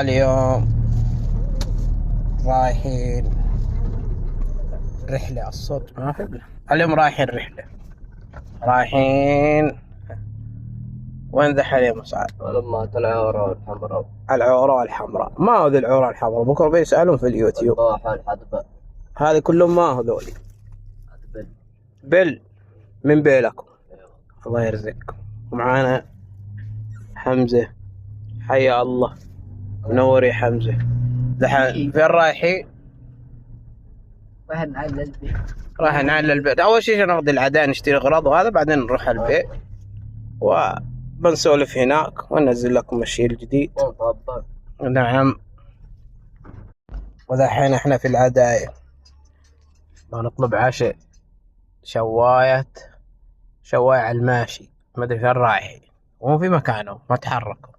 اليوم رايحين رحلة. الصوت ما في. اليوم رايحين رحلة. رايحين وين ذا حاليا مساعد؟ لما العورة الحمراء. العورة الحمراء. ما هو ذي العورة الحمراء؟ بكرة بيسألون في اليوتيوب. الضاحى الحدبة. هذه كلهم ما هو ذولي. بل من بيلكم. الله يرزقكم. ومعانا حمزة. حيا الله. منور يا حمزة. فين رايحين؟ راح نعلل البيت. أول شيء ناخذ العداء نشتري أغراض وهذا، بعدين نروح البيت وبنسولف هناك وننزل لكم الشيء الجديد. نعم. ودحين احنا في العداية بنطلب عشاء. شواية على الماشي. ما ادري فين رايحين وهم في مكانهم ما تحركوا.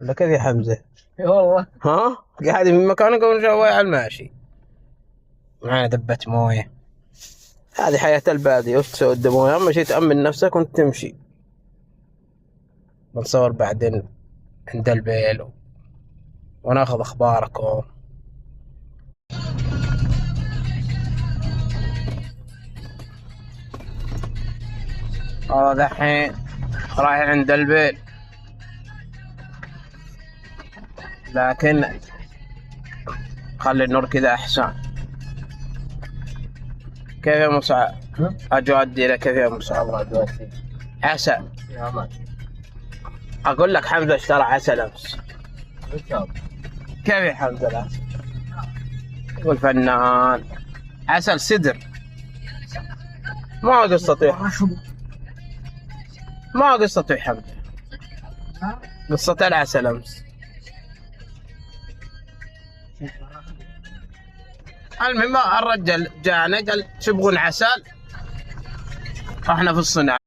ولا كيف يا حمزة؟ والله ها قاعدين في مكانكم شواية على الماشي. معنا دبة مويه. هذه حياة البادية. وش تسوي الدموية؟ أهم شيء تأمن نفسك وانت تمشي. بنصور بعدين عند البيل وناخذ أخباركم. دحين رايح عند البيل، لكن خلي النور كذا أحسن. كيف يا مسعى؟ أجودي لك. كيف يا مسعى؟ عسل. أقول لك حمزة اشترى عسل أمس. كيف يا حمزة العسل؟ يقول فنان. عسل سدر. ما قصته يا حمزة. قصة العسل أمس. المهم الرجال جانا قال تبغون عسل؟ احنا في الصناعة.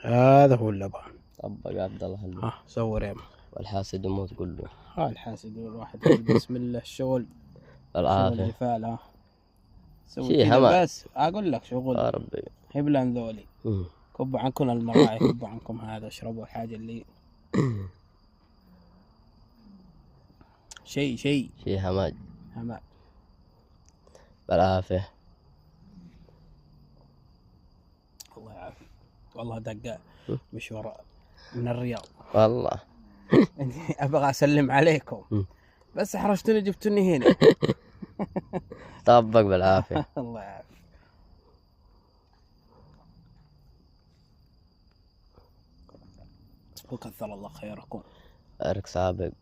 هذا هو اللبن. طبق عبد الله حلو. صور يا والحاسد مو تقول له. الحاسد الواحد يقول بسم الله الشغل. العافية. الجفال شي حماد. بس اقول لك شغل. يا ربي. هبلان ذولي. كبوا عنكم المراعي. كبوا عنكم هذا. اشربوا الحاجة اللي شيء حماد. حماد. بالعافية. الله يعافيك. والله دقة مشوار من الرياض. والله ابغى اسلم عليكم بس حرجتوني جبتوني هنا. طبق بالعافية. الله يعافيك. وكثر الله خيركم. أرك سابق.